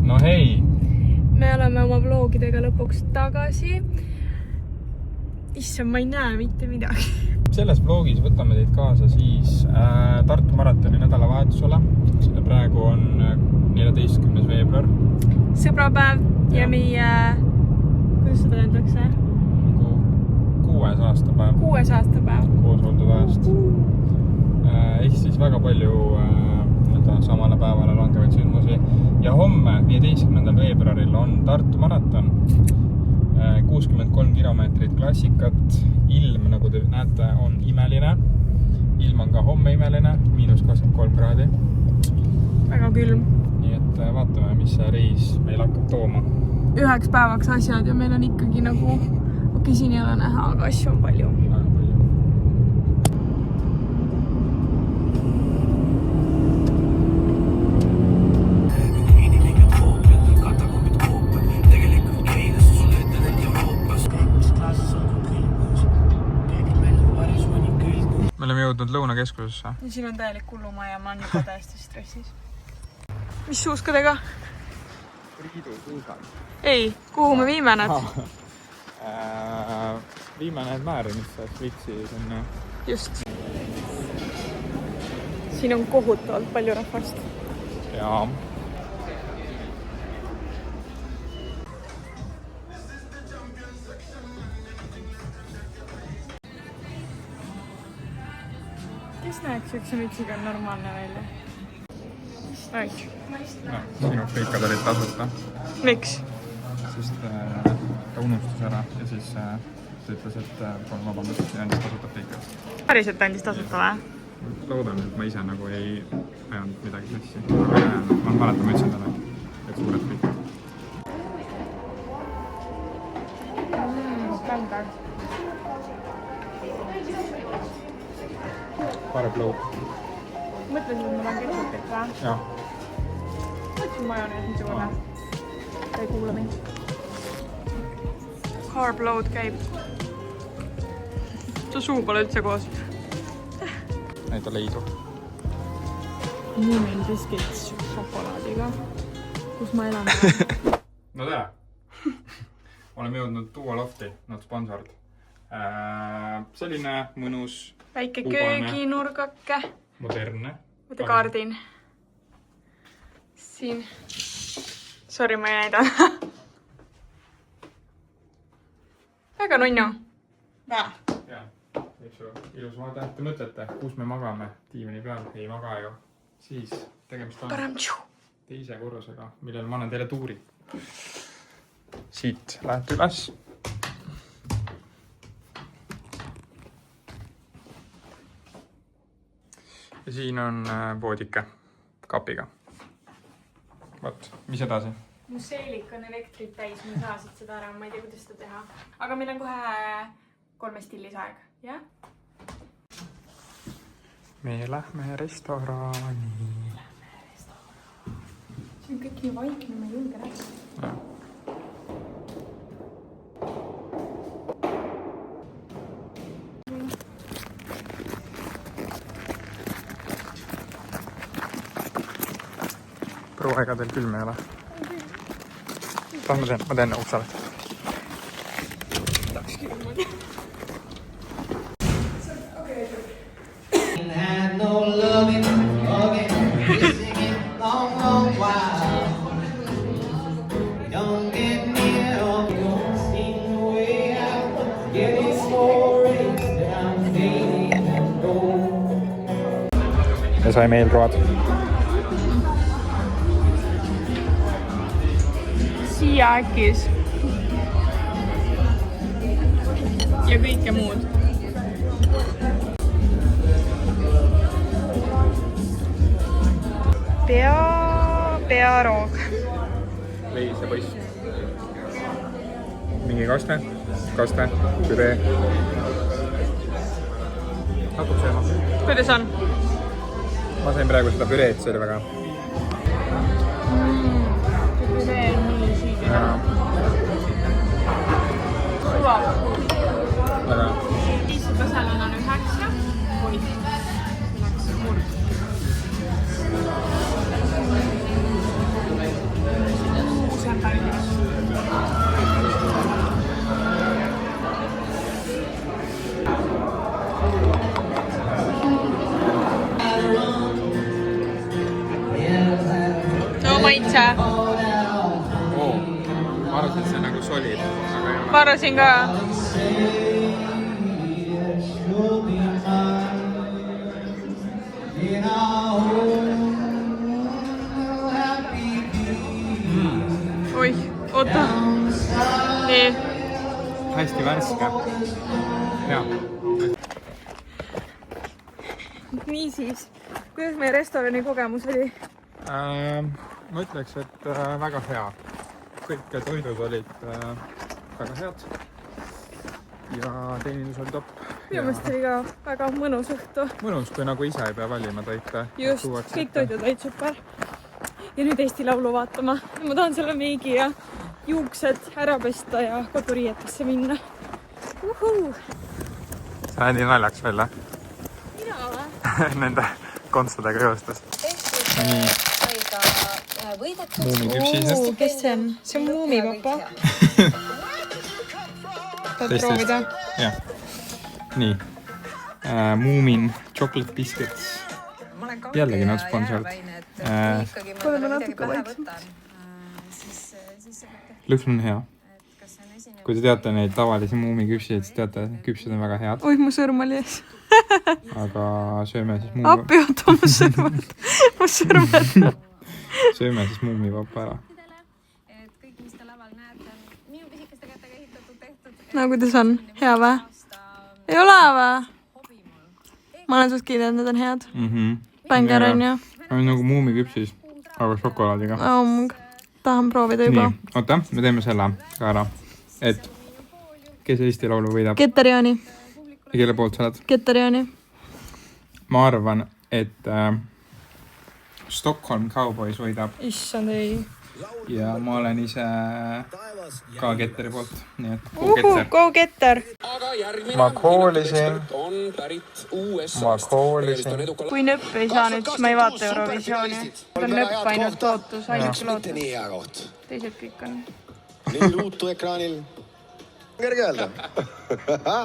No hei! Me oleme oma vlogidega lõpuks tagasi. Issand, ma ei näe mitte midagi. Selles vlogis võtame teid kaasa siis Tartu maratoni nädalavahetusele. Praegu on 14. veebruar. Sõbrapäev ja meie... Kuidas seda öeldakse? 6. aastapäev. 6. aastapäev. Koos oldud ajast. Ehk siis väga palju samale päevale langevaid sündmusi. Ja homme, 15. veebruaril on Tartu maraton. 63 kilomeetrit klassikat. Ilm, nagu te näete, on imeline. Ilm on ka homme imeline, -23 kraadi. Väga külm. Nii et vaatame, mis see reis meil hakkab tooma. 1 päevaks asjad ja meil on ikkagi nagu... Okei, siin ei ole näha, aga asju on palju. Me oleme jõudnud Lõunakeskusesse. Ja siin on täielik kulluma ja ma olen juba täiesti stressis. Mis suuskadega? Priidu suusad. Ei, kuhu me viime nad? Viime need määrimisse Svitsi sinna. Just. Siin on kohutavalt palju rahvast. Jaa. Kes näeks üks mütsiga on normaalne välja? Aik. No, sinu friikad olid tasuta. Miks? Sest ta unustus ära ja siis ta ütles, et palun vabandust ja andis tasuta friikad. Päriselt andis tasuta või? Loodan, et ma ise nagu ei ajanud midagi sassi. Ma mäletan, ma ütlesin talle, et suured friikad. Kandar. Carb load. Mõtlesin, et mul on ketšupit või? Jah. Mõtlesin majonees niisugune. Ta ei kuule mind. Carb load käib. Su suu pole üldse koos. Näita leidu. Nii meil biskits šokolaadiga, kus ma elan. No tere! Oleme jõudnud Duo Lofti, not sponsored. Selline mõnus... Väike kööginurgake. Modernne. Võta kaardin. Siin. Sorry, ma ei näida. Väga nunnu. Vää. Jaa, eks ju, ilus vaade. Te mõtlete, kus me magame diivani peal? Ei maga ju. Siis tegemist on teise korrusega, millel ma annan teile tuuri. Siit lähete üles. Ja siin on voodike kapiga. Võt, mis edasi? Mu seelik on elektrit täis, ma ei saa siit seda ära, ma ei tea, kuidas seda teha. Aga meil on kohe 3 stillis aeg, jah? Me lähme restorani. See on kõik nii vaikne, ma ei julge näha. Proua, ega teil külm ei ole? Ma teen uksale. Tahaks külm. Ja saime eelroad. Siia äkis. Ja kõike muud. Pearoog. Leis ja poiss. Mingi kaste, püree. Hakkab sööma. Kuidas on? Ma sain praegu seda püreed, see oli väga. Püree on nii siidine. Sulab. Väga. Istuda seal on 9. Oi, läks murd. maitse. Ma arvasin, et see nagu solid, aga ei ole. Ma arvasin ka. Oih, oota. Nii. Hästi värske. Hea. Niisiis, kuidas meie restorani kogemus oli? Ma ütleks, et väga hea. Kõik toidud olid väga head. Ja teenindus oli top. Minu mõist oli ka väga mõnus õhtu. Mõnus, kui nagu ise ei pea valima toite. Just, kõik toidud olid super. Ja nüüd Eesti Laulu vaatama. Ma tahan selle meigi ja juuksed ära pesta ja koduriietesse minna. Uhuu! See näeb nii naljaks välja. Mina või? Nende kontsudega joostes. Nii. Muumiküpsisest. Kes see on? See on muumipapa. Tahad proovida? Jah. Nii. Muumin chocolate biscuits. Jällegi nad sponsord. Kohe ma natuke vaiksemaks. Lõks on hea. Kui te teate neid tavalisi muumiküpsiseid, siis teate, et küpsed on väga head. Oih, mu sõrm oli ees. Aga sööme siis Appi, oota, mu sõrmed. Mu sõrmed. Sööme siis muumipapa ära. No kuidas on? Hea või? Ei ole või? Ma olen suht kiidnud, need on head. Bänger on ju. On nagu muumiküpsis, aga šokolaadiga. Tahan proovida juba. Nii, oota, me teeme selle ka ära. Et kes Eesti Laulu võidab? Keter-Jaani. Ja kelle poolt sa oled? Keter-Jaani. Ma arvan, et Stockholm Cowboys võidab. Issand ei. Ja ma olen ise ka Ketteri poolt. Nii et Go Ketter. Ma koolisin. Kui nöpp ei saa nüüd, siis ma ei vaata Eurovisiooni. Ta on nöpp ainult lootus, ainult lootus. Teised kõik on. Nii ruutu ekraanil. Kerge öelda.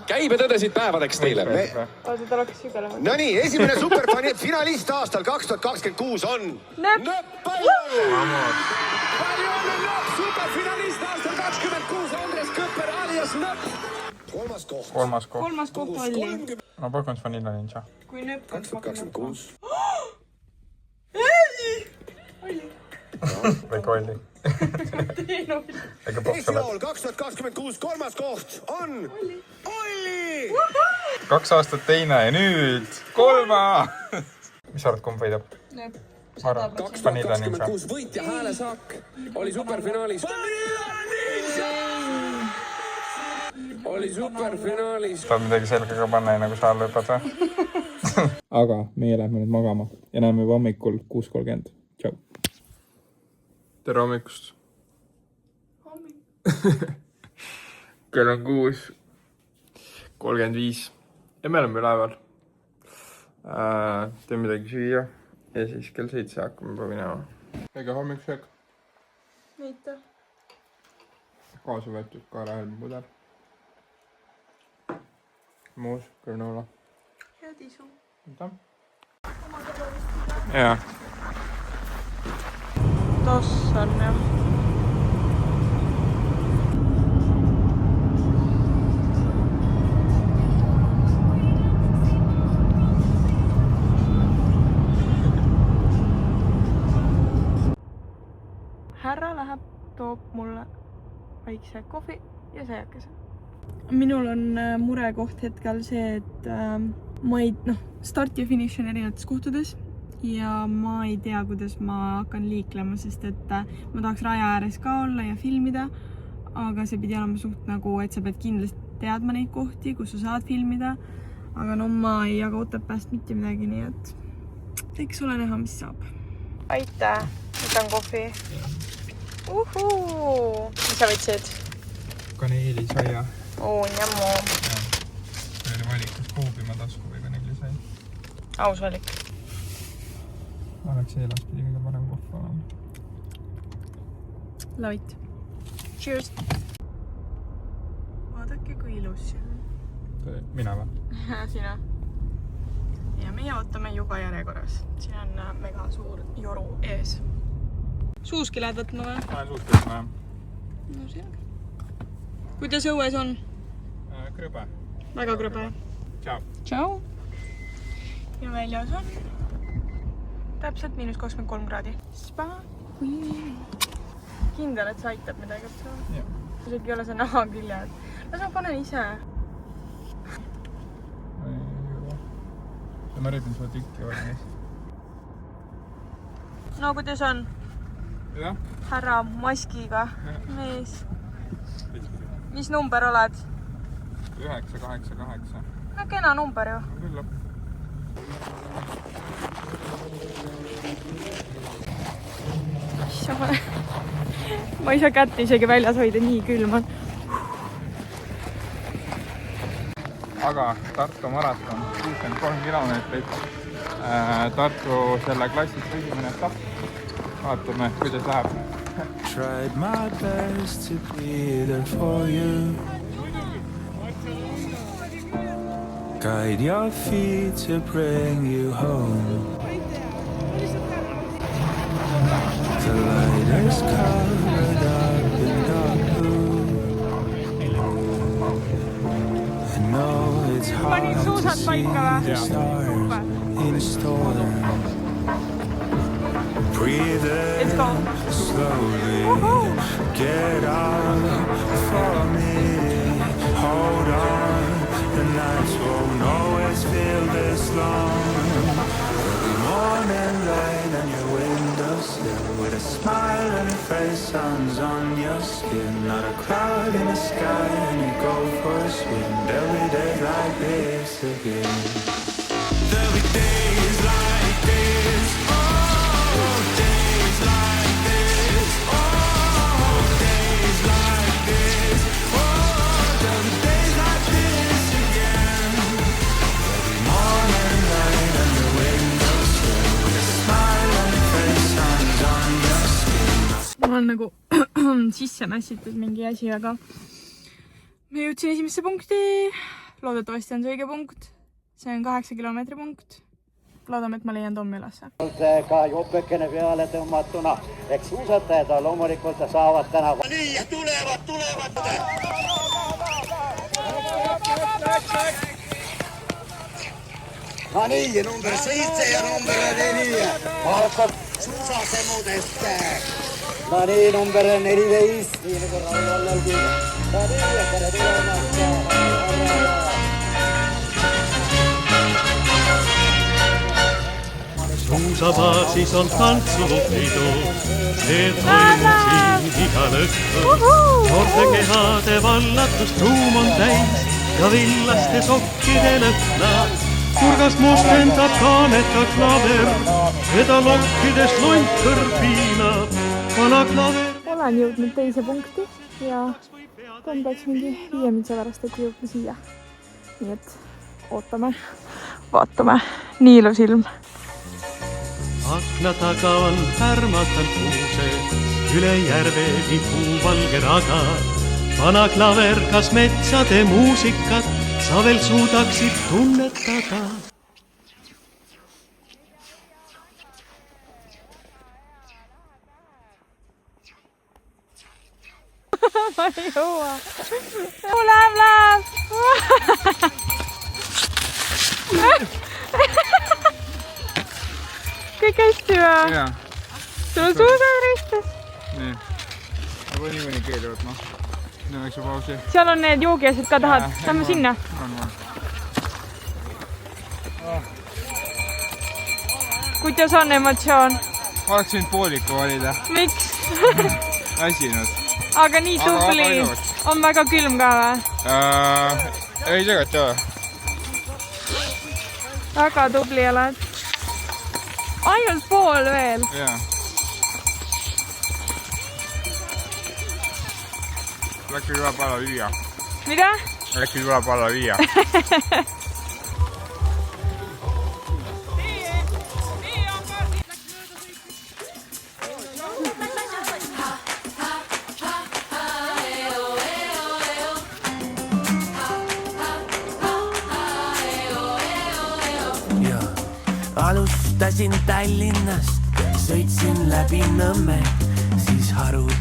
Käibetõdesid päevadeks teile. Oota, ta hakkas sügelema. No nii, esimene superfinalist aastal 2026 on... Nöpp! Palju õnne Nöpp! Superfinalist aastal 2026 Andres Kõpper alias Nöpp! Kolmas koht. Kolmas koht oli. Ma pakun Vanilla Ninja. Kui Nöpp... 2026. Või kolli. Eesti Laul 2026 kolmas koht on Olli! 2 aastat teine ja nüüd 3! Mis arvad, kumb võidab? Nöpp. Ma arvan, 2 Vanilla Ninja. 2026 võitja häälesaak oli superfinaalis. Oli superfinaalis. Tahad midagi selgega panna, nagu sa lõpad või? Aga meie lähme nüüd magama ja näeme juba hommikul 6.30. Tšau! Tere hommikust! Kell on 6.35 ja me oleme üleval. Teen midagi süüa ja siis kell 7 hakkame juba minema. Ega hommikusöök? Mitte. Kaasa võetud kaarahelmapudel. Muus, granola. Head isu. Jaa. Tossa on jah. Härra läheb, toob mulle väikse kohvi ja saiakese. Minul on murekoht hetkel see, et ma ei, start ja finiš on erinevates kohtades ja ma ei tea, kuidas ma hakkan liiklema, sest et ma tahaks raja ääres ka olla ja filmida, aga see pidi olema suht nagu, et sa pead kindlasti teadma neid kohti, kus sa saad filmida, aga no ma ei jaga Otepääst mitte midagi, nii et eks ole näha, mis saab. Aitäh, võtan kohvi. Mis sa võtsid? Kaneelisaia. Njammu. See oli valikus koobima tasku või kaneelisai. Aus valik. Oleks eelaspidi kõige parem kohv olema. Love it. Cheers. Vaadake, kui ilus siin. Mina või? Sina. Ja meie ootame juba järjekorras. Siin on mega suur joru ees. Suuski lähed võtma või? Ma olen suuski võtma, jah. No selge. Kuidas õues on? Krõbe. Väga krõbe. Tšau. Tšau. Ja väljas on täpselt -23 kraadi. Spa. Kindel, et see aitab midagi. Isegi ei ole see naha küljed. Las ma panen ise. Ma rõbin sulle tükki olen. No kuidas on? Jah? Härra maskiga mees. Mis number oled? 988. No kena number ju. Küll. Ma ei saa kätt isegi väljas hoida, nii külm on. Aga Tartu maraton, 63 kilomeetrit. Tartu selle klassist esimene etapp. Vaatame, kuidas läheb. Tried my best to be there for you. Guide your feet to bring you home. The light is covered up in dark blue. I know it's hard to see the stars in a storm. Breathe in slowly, get out for me. Hold on, the nights won't always feel this long. Early morning light on your windowsill, with a smile on your face, sun's on your skin. Not a cloud in the sky, and you go for a swim. There'll be days like this again. There'll be days like this. Mul on nagu sisse mässitud mingi asi, aga me jõudsin esimesse punkti. Loodetavasti on see õige punkt. See on 8 kilomeetri punkt. Loodame, et ma leian Tommi ülesse. Ka jopekene peale tõmmatuna. Eks suusatajad loomulikult saavad täna. Nii, tulevad. No nii, number 7 ja number 4. Alkab suusasemudest. No nii, number 14. Nii nagu Rauvallalgi. No nii, ja tere tulemast. Suusabaasis on tantsupidu, see toimub siin igal õhtul. Noorte kehade vallatus ruum on täis ja villaste sokkide lõhna. Kurgas mustendab kaaneta klaver, seda lokkides lontkõr piinab, vana klaver. Olen jõudnud teise punkti ja Tom peaks mingi 5 minuti pärast, et jõudma siia. Nii et ootame, vaatame, nii ilus ilm. Akna taga on härmatan kuused, üle järve tipuu valge raga. Vana klaver, kas metsade muusikat sa veel suudaksid tunnetada? Ma ei jõua. Läheb! Kõik hästi või? Jaa. Sul on suusad ristes. Nii. Ma võin nii keeli võtma. Nüüd väikse pausi. Seal on need joogiasjad ka tahad. Lähme sinna. Kuidas on emotsioon? Oleks võinud pooliku valida. Miks? Väsinud. Aga nii tubli. On väga külm ka või? Ei tegelikult ei ole. Väga tubli oled. Ainult pool veel. Jaa. Äkki tuleb alla viia. Mida? Äkki tuleb alla viia. Alustasin Tallinnast, sõitsin läbi Nõmme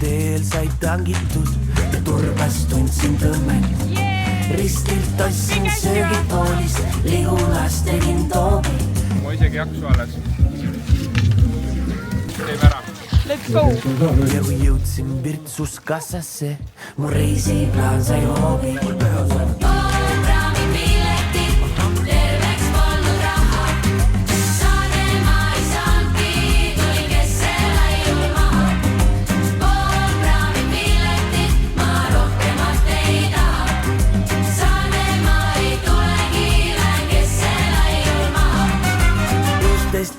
teel sai tangitud ja turbas tundsin tõmmet. Ristilt ostsin söögitoolist, Ligulas tegin toobi. Ma isegi jaksu alles. Teeme ära. Let's go! Ja kui jõudsin Virtsus kassasse, mu reisiplaan sai hoobi.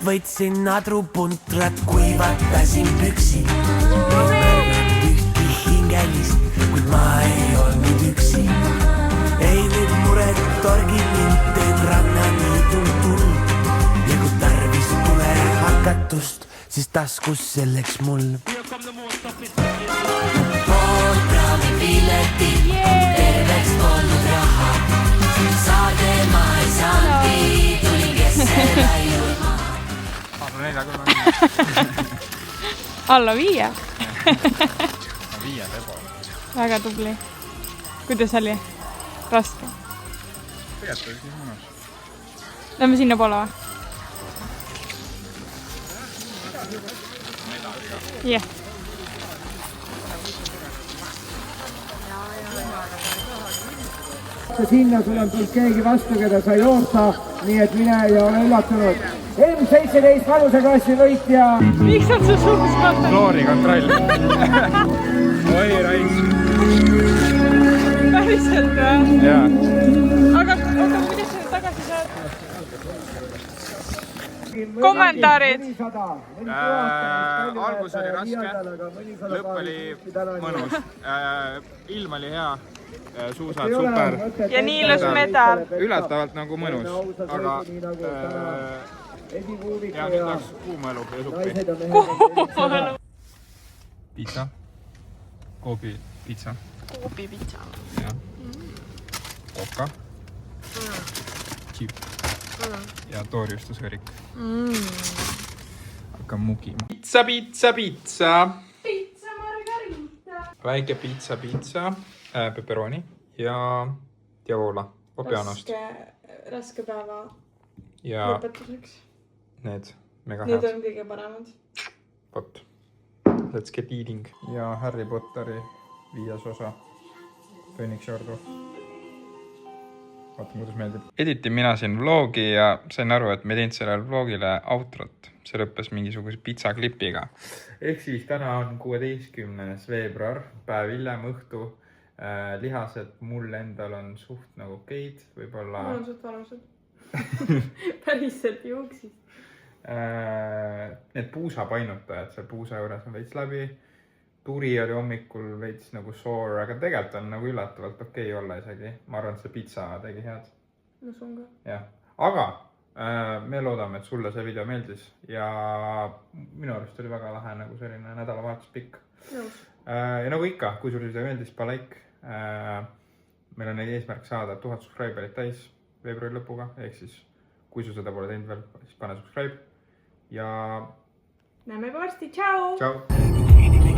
Võtsin adrupuntrat, kuivatasin püksi. Ei märganud ühti hingelist, kuid ma ei olnud üksi. Ei nüüd mured torgid mind, teen rannaniidul tuld. Ja kui tarvis tule hakatust, siis taskus selleks mul. Pool kraami pileti, terveks polnud raha. Saade ma ei saanudki, tulin kessele julma. Alla 5. Viie tebo. Väga tubli. Kuidas oli? Raske. Tegelikult oli siis mõnus. Lähme sinna poole või? Jah. Sinna sul on tulnud keegi vastu, keda sa ei oota, nii et mine ja ole üllatunud. M17 vanuseklassi võitja. Miks on su suus vaata? Kloori kontroll. Oi, raisk. Päriselt või? Jaa. Aga kuidas sa tagasi saad? Kommentaarid. Algus oli raske, lõpp oli mõnus. Ilm oli hea, suusad super. Ja nii ilus medal. Üllatavalt nagu mõnus, aga ja nüüd tahaks kuumelu ja suppi. Kuumelu. Pizza. Koobi pizza. Koobi pizza. Ja. Koka. Chip. Ja toorjustusõrik. Hakkan mugima. Pizza, pizza, pizza. Pizza margarita. Väike pizza, pepperoni ja diavola Opianost. Raske päeva Ja lõpetuseks. need mega Need head. on kõige paremad. Vot. Let's get eating. Ja Harry Potteri 5. osa. Phoenix Ordu. Vaata, kuidas meeldib. Editin mina siin vlogi ja sain aru, et me teinud sellele vlogile outrot. See lõppes mingisuguse pizzaklipiga. Ehk siis täna on 16. veebruar, päev hiljem õhtu. Lihased mul endal on suht nagu okeid. Võib-olla... Mul on suht valusad. Päriselt juuksid. Need puusapainutajad seal puusa juures on veits läbi. Turi oli hommikul veits nagu sore, aga tegelikult on nagu üllatavalt okei olla isegi. Ma arvan, et see pizza tegi head. Ma usun ka. Jah. Aga me loodame, et sulle see video meeldis ja minu arust oli väga lahe nagu selline nädalavahetus pikk. Nõus. Ja nagu ikka, kui sulle video meeldis, pa like. Meil on eesmärk saada 1000 subscriberit täis veebruari lõpuga, ehk siis kui su seda pole teinud veel, siis pane subscribe ja Näeme varsti, tšau! tšau!